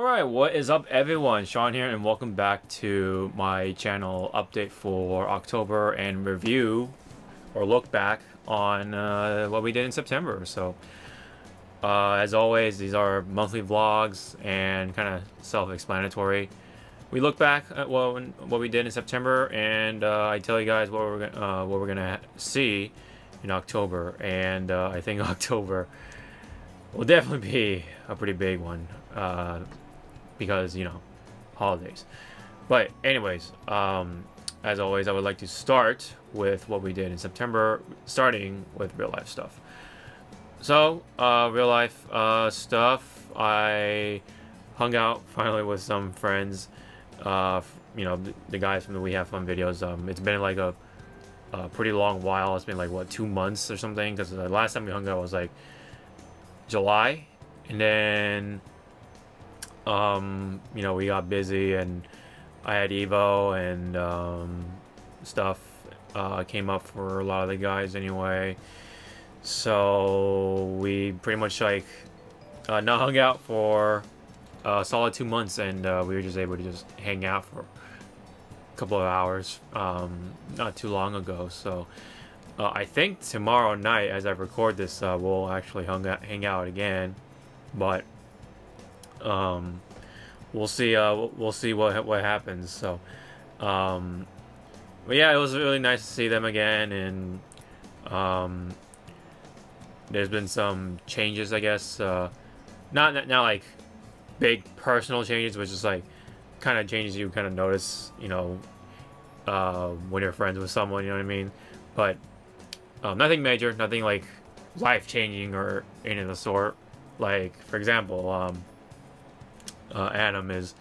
Alright, what is up everyone? Sean here and welcome back to my channel update for October and review or look back on what we did in September. So as always, these are monthly vlogs and kind of self-explanatory. We look back at what we did in September, and I tell you guys what we're gonna see in October. And I think October will definitely be a pretty big one because, you know, holidays. But anyways, as always, I would like to start with what we did in September, starting with real life stuff. So real life stuff, I hung out finally with some friends, you know, the guys from the We Have Fun videos. It's been like a pretty long while. It's been like, what, 2 months or something, because the last time we hung out was like July, and then you know, we got busy and I had Evo and stuff came up for a lot of the guys anyway, so we pretty much like not hung out for a solid 2 months, and we were just able to just hang out for a couple of hours not too long ago. So I think tomorrow night, as I record this, we'll actually hang out again, but we'll see. We'll see what happens. So, but yeah, it was really nice to see them again, and there's been some changes, I guess. Not like big personal changes, which is like kind of changes you kind of notice, you know, when you're friends with someone. You know what I mean? But nothing major, nothing like life-changing or any of the sort. Like, for example, Adam is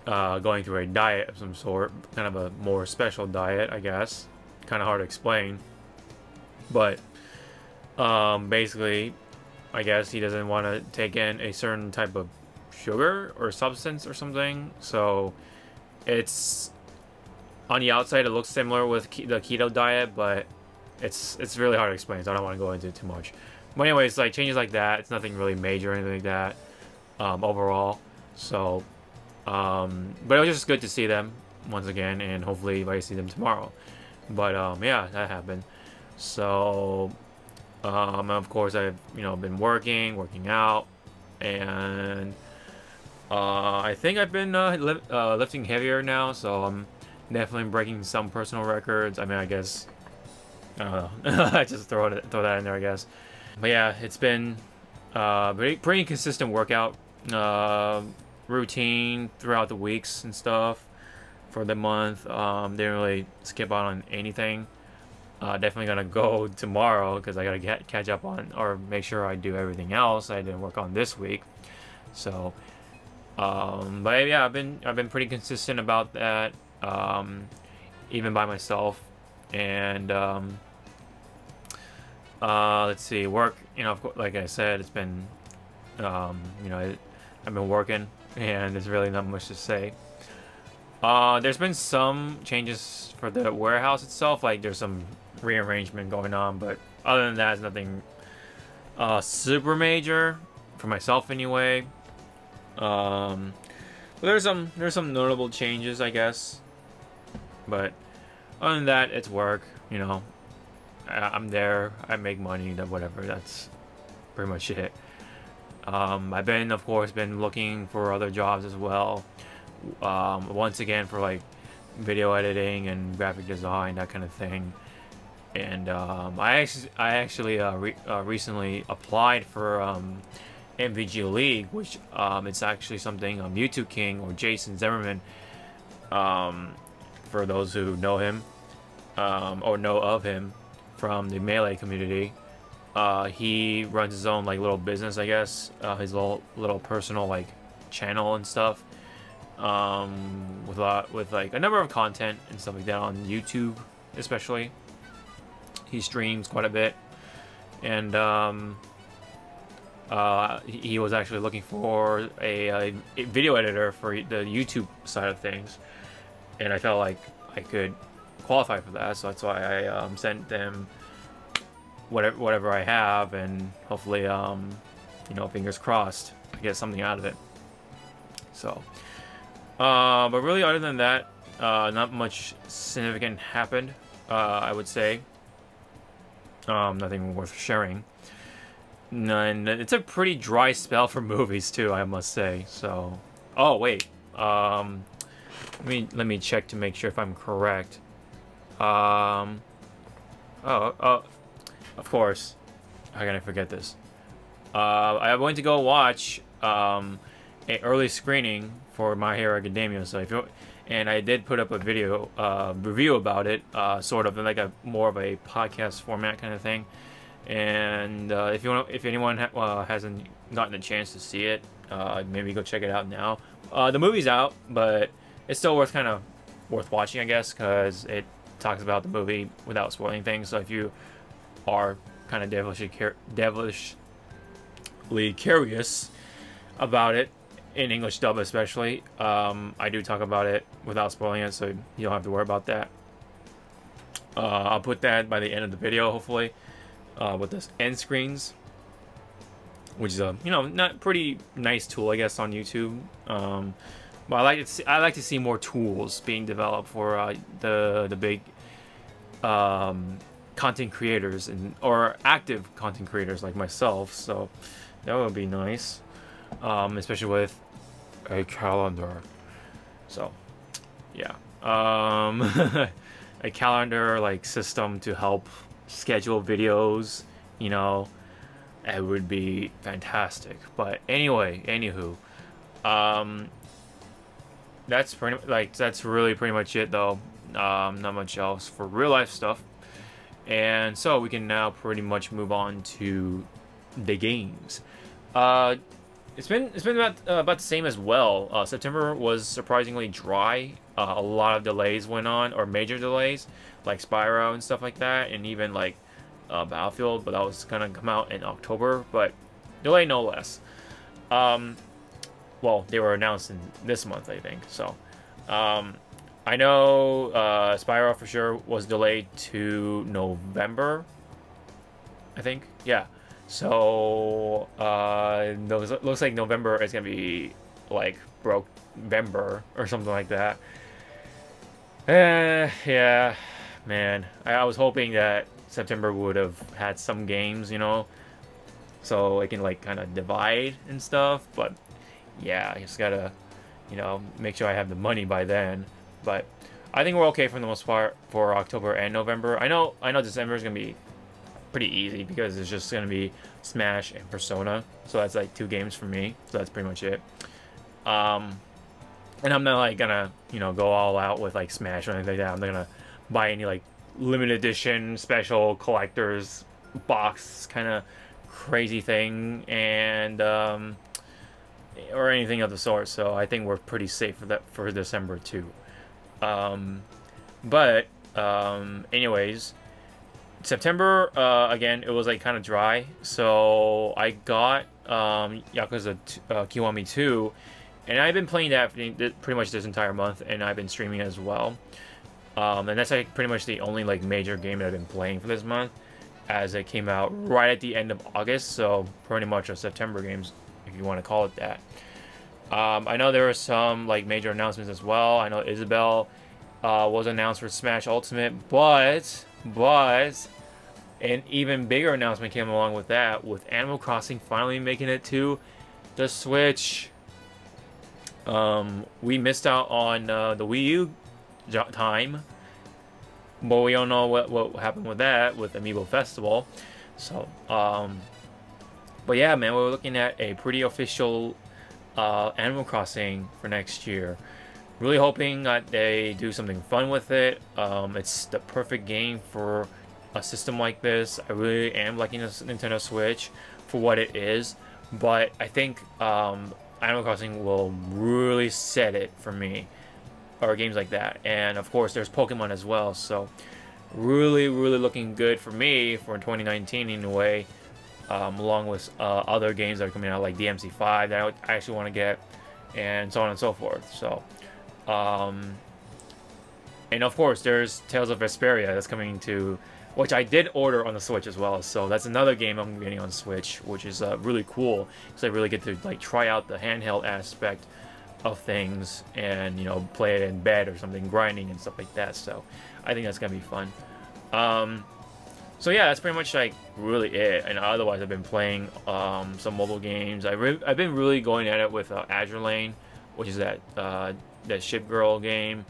going through a diet of some sort, kind of a more special diet, I guess. Kind of hard to explain, but basically, I guess he doesn't want to take in a certain type of sugar or substance or something. So it's, on the outside it looks similar with the keto diet, but it's really hard to explain, so I don't want to go into it too much. But anyways, like changes like that, it's nothing really major or anything like that overall. So but it was just good to see them once again, and hopefully I see them tomorrow. But yeah, that happened. So of course I've, you know, been working out, and I think I've been lifting heavier now, so I'm definitely breaking some personal records. I mean, I guess, I don't know. I just throw that in there, I guess. But yeah, it's been pretty consistent workout routine throughout the weeks and stuff for the month. Didn't really skip out on anything. Definitely gonna go tomorrow because I gotta catch up on, or make sure I do everything else I didn't work on this week. So but yeah, I've been pretty consistent about that, even by myself. And let's see, work, you know, like I said, it's been you know, I've been working, and there's really not much to say. There's been some changes for the warehouse itself, like there's some rearrangement going on, but other than that, it's nothing super major for myself anyway. But there's some notable changes, I guess, but other than that, it's work, you know. I'm there, I make money, whatever, that's pretty much it. I've of course been looking for other jobs as well, once again for like video editing and graphic design, that kind of thing. And I actually recently applied for MVG League, which it's actually something YouTube King, or Jason Zimmerman, for those who know him or know of him from the Melee community. He runs his own like little business, I guess, his little personal like channel and stuff, with like a number of content and stuff like that on YouTube, especially. He streams quite a bit, and he was actually looking for a video editor for the YouTube side of things, and I felt like I could qualify for that, so that's why I sent them whatever I have, and hopefully you know, fingers crossed, I get something out of it. So, but really, other than that, not much significant happened. I would say. Nothing worth sharing. And it's a pretty dry spell for movies too, I must say. So, oh wait, let me check to make sure if I'm correct. Oh, of course. How can I forget this? I went to go watch an early screening for My Hero Academia. So if you, and I did put up a video review about it, sort of like a more of a podcast format kind of thing. And if anyone hasn't gotten a chance to see it, maybe go check it out now. The movie's out, but it's still worth watching, I guess, because it talks about the movie without spoiling things. So if you are kind of devilishly curious about it, in English dub especially, I do talk about it without spoiling it, so you don't have to worry about that. I'll put that by the end of the video, hopefully, with this end screens, which is a not pretty nice tool, I guess, on YouTube. But I like to see more tools being developed for the big content creators or active content creators like myself. So that would be nice, especially with a calendar. So yeah, a calendar like system to help schedule videos. It would be fantastic. But anyway, anywho, that's really pretty much it though. Not much else for real life stuff. And so we can now pretty much move on to the games. It's been about the same as well. September was surprisingly dry. A lot of delays went on, or major delays, like Spyro and stuff like that, and even like Battlefield, but that was gonna come out in October, but delay no less. Well, they were announced in this month, I think. So, I know Spyro for sure was delayed to November, I think. Yeah. So, looks like November is gonna be like Broke-vember or something like that. Yeah, man. I was hoping that September would have had some games, so it can like kind of divide and stuff. But yeah, I just gotta, make sure I have the money by then. But I think we're okay for the most part for October and November. I know December is gonna be pretty easy because it's just gonna be Smash and Persona. So that's like 2 games for me. So that's pretty much it. And I'm not like gonna, go all out with like Smash or anything like that. I'm not gonna buy any like limited edition special collector's box kind of crazy thing and or anything of the sort. So I think we're pretty safe for that for December too. But anyways, September again, it was like kind of dry, so I got Yakuza Kiwami 2, and I've been playing that pretty much this entire month, and I've been streaming as well. And that's like pretty much the only like major game that I've been playing for this month, as it came out right at the end of August, so pretty much a September games, if you want to call it that. I know there were some like major announcements as well. I know Isabelle was announced for Smash Ultimate, but an even bigger announcement came along with that, with Animal Crossing finally making it to the Switch. We missed out on the Wii U time, but we don't know what happened with that with Amiibo Festival. So but yeah, man, we're looking at a pretty official Animal Crossing for next year. Really hoping that they do something fun with it. It's the perfect game for a system like this. I really am liking this Nintendo Switch for what it is, but I think Animal Crossing will really set it for me, or games like that. And of course there's Pokemon as well, so really looking good for me for 2019 in a way, along with other games that are coming out like DMC5 that I actually want to get, and so on and so forth. So and of course there's Tales of Vesperia that's coming to, which I did order on the Switch as well, so that's another game I'm getting on Switch, which is really cool because I really get to like try out the handheld aspect of things and, you know, play it in bed or something, grinding and stuff like that. So I think that's gonna be fun. So yeah, that's pretty much like really it. And otherwise, I've been playing some mobile games. I've been really going at it with Azure Lane, which is that Ship Girl game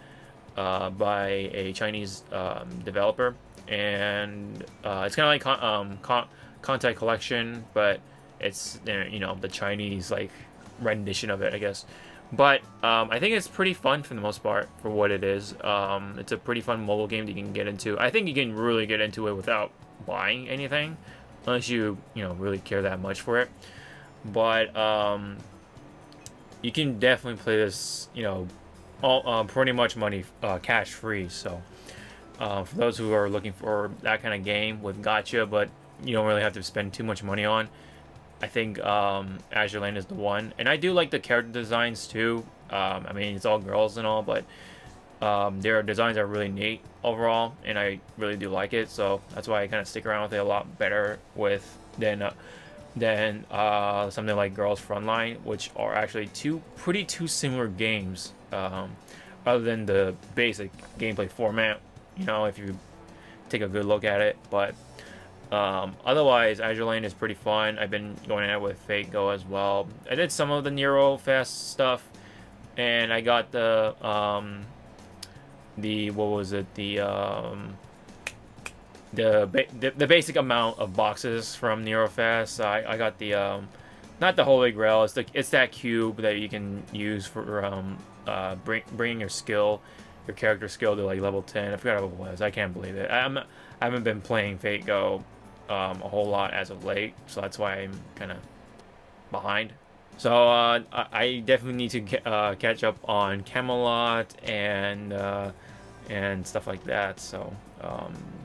by a Chinese developer, and it's kind of like Contact Collection, but it's, you know, the Chinese like rendition of it, I guess. But I think it's pretty fun for the most part for what it is. It's a pretty fun mobile game that you can get into. I think you can really get into it without buying anything, unless you know, really care that much for it. But you can definitely play this, you know, all pretty much money cash free. So for those who are looking for that kind of game with gacha, but you don't really have to spend too much money on, I think Azure Lane is the one. And I do like the character designs too. I mean, it's all girls and all, but their designs are really neat overall, and I really do like it. So that's why I kind of stick around with it a lot better than something like Girls Frontline, which are actually two similar games, other than the basic gameplay format, you know, if you take a good look at it. But otherwise, Azure Lane is pretty fun. I've been going at it with Fate Go as well. I did some of the Nero Fast stuff, and I got the what was it, the basic amount of boxes from Nero Fast. I got the not the Holy Grail. It's that cube that you can use for bringing your character skill to like level 10. I forgot what it was. I can't believe it. I haven't been playing Fate Go a whole lot as of late, so that's why I'm kind of behind. So I definitely need to catch up on Camelot and stuff like that. So,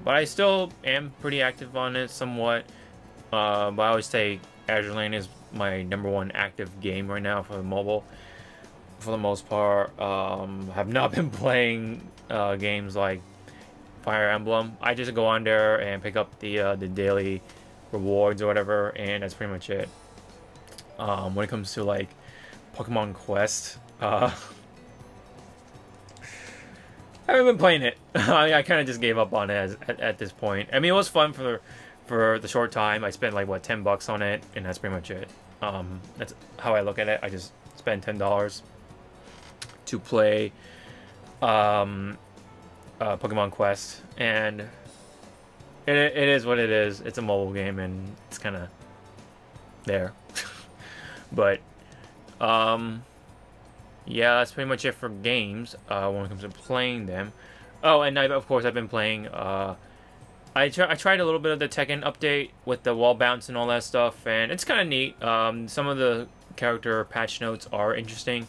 but I still am pretty active on it somewhat. But I always say Azure Lane is my #1 active game right now for the mobile. For the most part, have not been playing games like Fire Emblem. I just go on there and pick up the daily rewards or whatever, and that's pretty much it. When it comes to like Pokemon Quest, I haven't been playing it. I kind of just gave up on it at this point. I mean, it was fun for the short time. I spent like what, $10 on it, and that's pretty much it. That's how I look at it. I just spent $10 to play Pokemon Quest, and it is what it is. It's a mobile game, and it's kind of there. But yeah, that's pretty much it for games when it comes to playing them. Oh, and of course I've been playing. I tried a little bit of the Tekken update with the wall bounce and all that stuff, and it's kind of neat. Some of the character patch notes are interesting.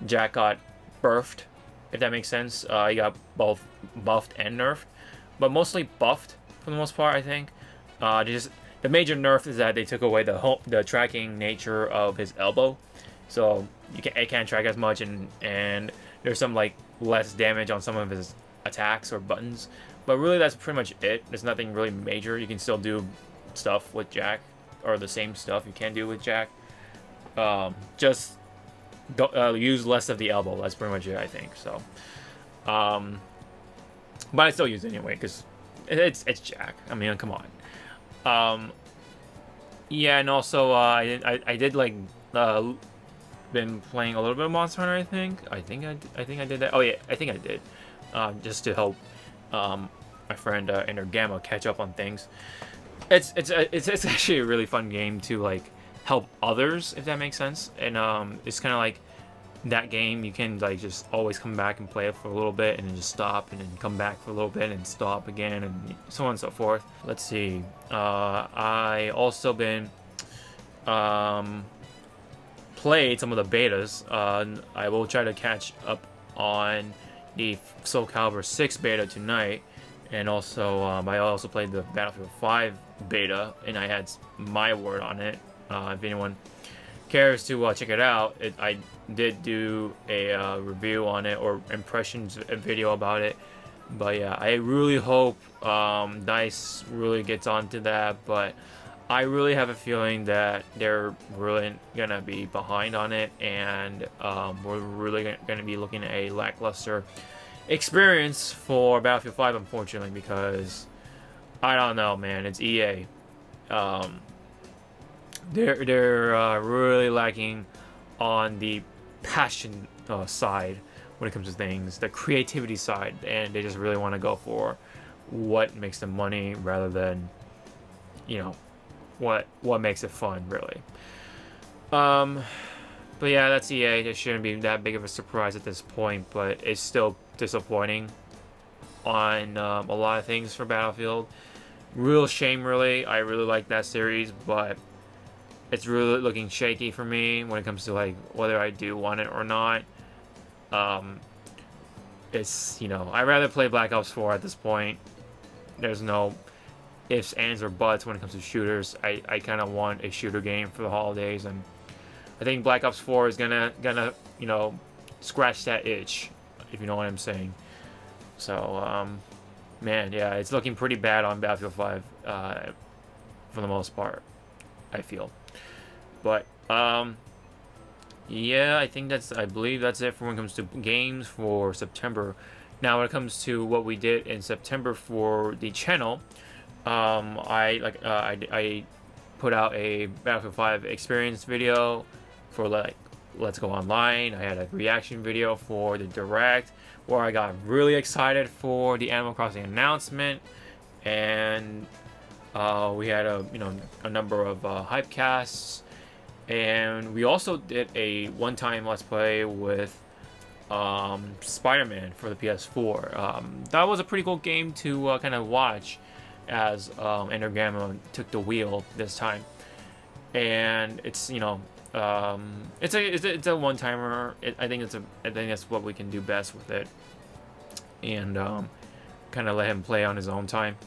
Jack got buffed, if that makes sense. He got both buffed and nerfed, but mostly buffed for the most part, I think. The major nerf is that they took away the tracking nature of his elbow, so it can't track as much, and there's some like less damage on some of his attacks or buttons. But really, that's pretty much it. There's nothing really major. You can still do stuff with Jack, or the same stuff you can do with Jack. Just don't, use less of the elbow. That's pretty much it, I think. So, but I still use it anyway because it's Jack. I mean, come on. Yeah, and also I did like been playing a little bit of Monster Hunter. I think I did that. Oh yeah, I think I did. Just to help my friend Ender Gamma catch up on things. It's actually a really fun game to like help others, if that makes sense. And it's kind of like that game you can like just always come back and play it for a little bit and then just stop and then come back for a little bit and stop again and so on and so forth. Let's see. I also been played some of the betas. I will try to catch up on the Soul Calibur 6 beta tonight, and also I also played the Battlefield 5 beta, and I had my word on it. If anyone cares to check it out, I did do a review on it, or impressions video about it. But yeah, I really hope DICE really gets onto that, but I really have a feeling that they're really gonna be behind on it, and we're really gonna be looking at a lackluster experience for Battlefield 5, unfortunately, because I don't know, man. It's EA. Um, they're really lacking on the passion side when it comes to things, the creativity side, and they just really want to go for what makes them money rather than, you know, what makes it fun, really. But yeah, that's EA. It shouldn't be that big of a surprise at this point, but it's still disappointing on a lot of things for Battlefield. Real shame, really. I really like that series, but it's really looking shaky for me when it comes to like whether I do want it or not. It's, you know, I'd rather play Black Ops 4 at this point. There's no ifs, ands, or buts when it comes to shooters. I kind of want a shooter game for the holidays, and I think Black Ops 4 is gonna you know, scratch that itch, if you know what I'm saying. So man, yeah, it's looking pretty bad on Battlefield 5 for the most part, I feel. But yeah, I believe that's it for when it comes to games for September. Now, when it comes to what we did in September for the channel, I put out a Battlefield 5 experience video for like Let's Go Online. I had a reaction video for the Direct where I got really excited for the Animal Crossing announcement, and we had a number of hype casts. And we also did a one-time Let's Play with Spider-Man for the PS4. That was a pretty cool game to kind of watch as Endergamma took the wheel this time. And it's, you know, it's a one-timer. I think that's what we can do best with it. And kind of let him play on his own time.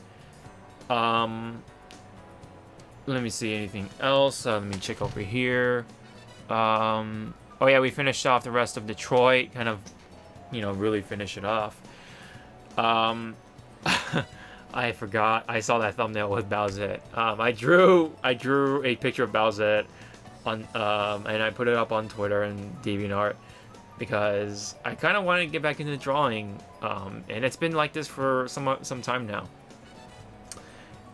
Let me see anything else. Let me check over here. Oh yeah, we finished off the rest of Detroit. Kind of, you know, really finish it off. I forgot. I saw that thumbnail with Bowsette. I drew a picture of Bowsette on, and I put it up on Twitter and DeviantArt because I kind of wanted to get back into drawing. And it's been like this for some time now.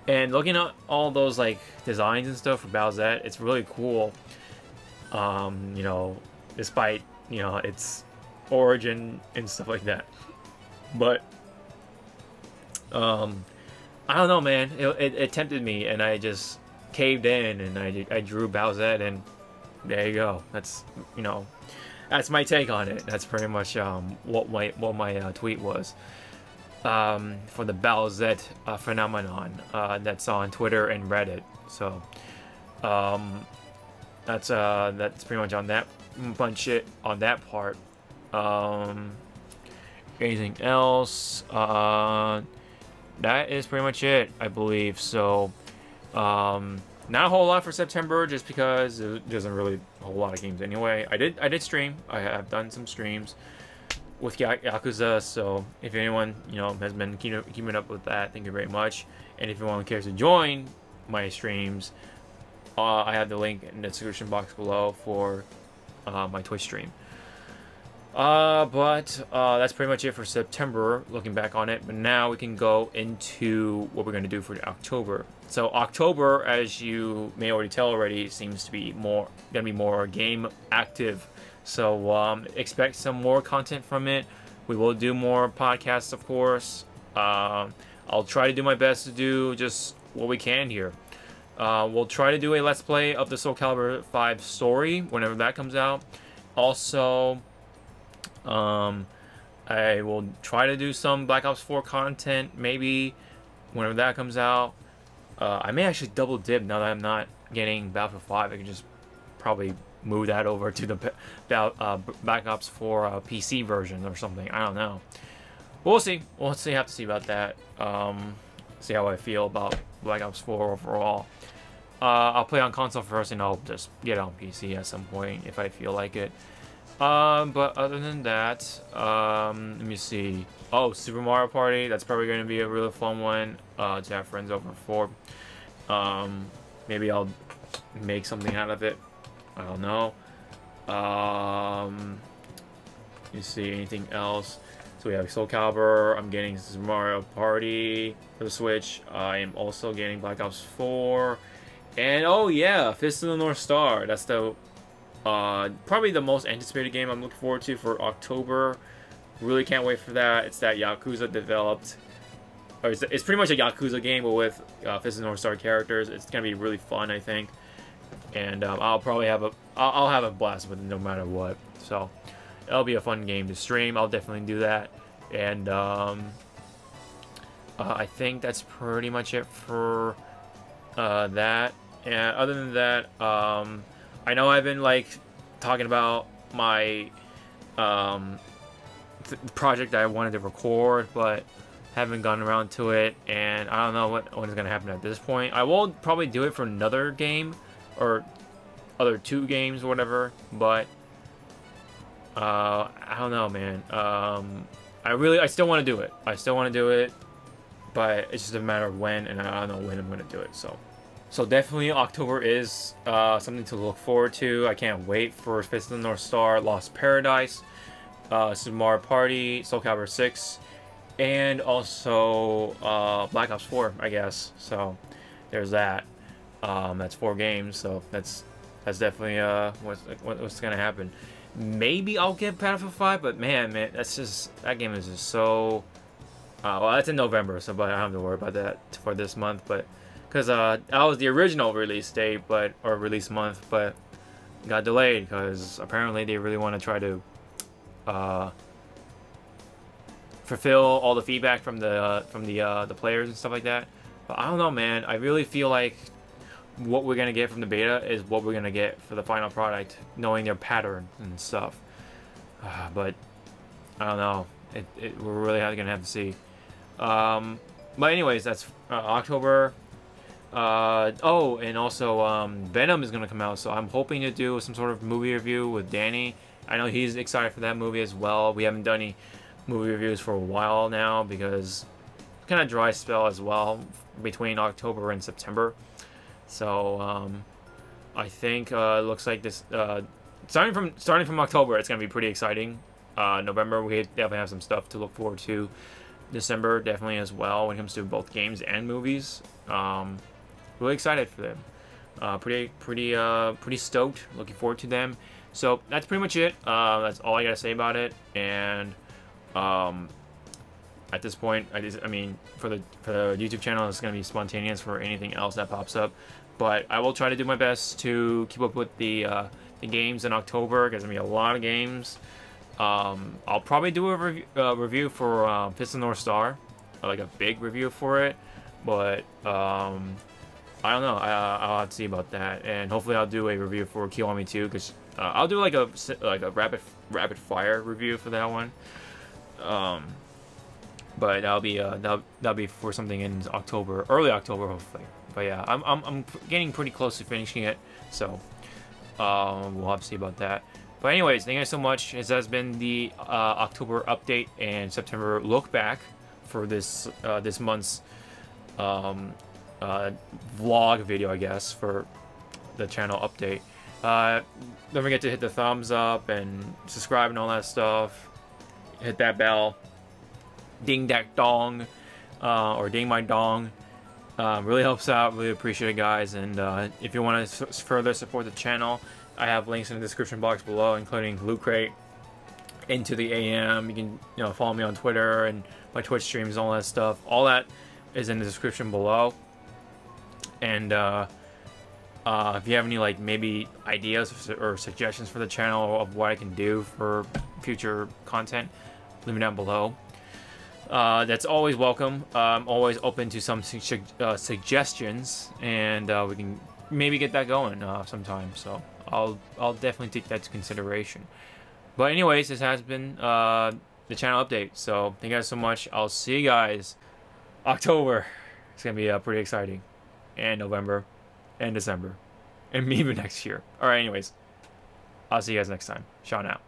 And looking at all those like designs and stuff for Bowsette, it's really cool. You know, despite, you know, its origin and stuff like that. But I don't know, man. It tempted me, and I just caved in, and I drew Bowsette, and there you go. That's, you know, that's my take on it. That's pretty much what my tweet was. For the Bowsette phenomenon that's on Twitter and Reddit. So that's pretty much on that bunch it on that part. Anything else? That is pretty much it, I believe. So not a whole lot for September, just because there isn't really a whole lot of games anyway. I did stream. I have done some streams with Yakuza, so if anyone, you know, has been keeping up with that, thank you very much. And if anyone cares to join my streams, I have the link in the description box below for my Twitch stream. But that's pretty much it for September, looking back on it. But now we can go into what we're going to do for October. So October, as you may already tell already, seems to be going to be more game active. So expect some more content from it. We will do more podcasts, of course. I'll try to do my best to do just what we can here. We'll try to do a Let's Play of the Soul Calibur 5 story whenever that comes out. Also, I will try to do some Black Ops 4 content, maybe, whenever that comes out. I may actually double dip now that I'm not getting Battlefield 5. I can just probably move that over to the Black Ops 4 PC version or something. I don't know. We'll see. We'll see. Have to see about that. See how I feel about Black Ops 4 overall. I'll play on console first, and I'll just get on PC at some point if I feel like it. But other than that, let me see. Oh, Super Mario Party. That's probably going to be a really fun one to have friends over for. Maybe I'll make something out of it. I don't know. You see anything else? So we have Soul Calibur. I'm getting Super Mario Party for the Switch. I am also getting Black Ops 4. And oh yeah, Fist of the North Star. That's the probably the most anticipated game I'm looking forward to for October. Really can't wait for that. It's that Yakuza developed. Or it's pretty much a Yakuza game, but with Fist of the North Star characters. It's gonna be really fun, I think. And I'll probably have I'll have a blast with it no matter what. So it'll be a fun game to stream. I'll definitely do that. And I think that's pretty much it for that. And other than that, I know I've been like talking about my project that I wanted to record, but haven't gotten around to it, and I don't know what is gonna happen at this point. I will probably do it for another game or other 2 games or whatever, but I don't know, man. I still want to do it. I still want to do it, but it's just a matter of when, and I don't know when I'm gonna do it. So definitely October is something to look forward to. I can't wait for Fist of the North Star, Lost Paradise, Super Mario Party, Soul Calibur 6, and also Black Ops 4, I guess. So there's that. That's 4 games, so that's definitely what's gonna happen. Maybe I'll get Battlefield 5, but man, that game is just so. Well, that's in November, so but I don't have to worry about that for this month, but because that was the original release date, or release month, but got delayed because apparently they really want to try to fulfill all the feedback from the players and stuff like that. But I don't know, man. I really feel like what we're gonna get from the beta is what we're gonna get for the final product, knowing their pattern and stuff. But I don't know. We're really gonna have to see. But anyways, that's October. Oh, and also Venom is gonna come out, so I'm hoping to do some sort of movie review with Danny. I know he's excited for that movie as well. We haven't done any movie reviews for a while now because kind of dry spell as well between October and September. So I think it looks like this starting from October, it's gonna be pretty exciting. November, we definitely have some stuff to look forward to. December definitely as well when it comes to both games and movies. Really excited for them. Pretty stoked. Looking forward to them. So that's pretty much it. That's all I gotta say about it. And at this point, I mean, for the YouTube channel, it's gonna be spontaneous for anything else that pops up. But I will try to do my best to keep up with the games in October. There's gonna be a lot of games. I'll probably do a review for Fist of the North Star, like a big review for it. But I don't know. I'll have to see about that. And hopefully, I'll do a review for Kiwami 2, because I'll do like a rapid fire review for that one. But that'll be for something in October, early October, hopefully. But yeah, I'm getting pretty close to finishing it, so we'll have to see about that. But anyways, thank you guys so much. This has been the October update and September look back for this this month's vlog video, I guess, for the channel update. Don't forget to hit the thumbs up and subscribe and all that stuff. Hit that bell. Ding that dong, or ding my dong. Really helps out. Really appreciate it, guys. And if you want to further support the channel, I have links in the description box below, including Loot Crate, Into the AM. You can follow me on Twitter and my Twitch streams, all that stuff. All that is in the description below. And if you have any maybe ideas or suggestions for the channel of what I can do for future content, leave me down below. That's always welcome. I'm always open to some suggestions, and we can maybe get that going sometime. So I'll definitely take that to consideration. But anyways, this has been the channel update. So thank you guys so much. I'll see you guys October. It's gonna be pretty exciting, and November, and December, and maybe next year. All right. Anyways, I'll see you guys next time. Sean out.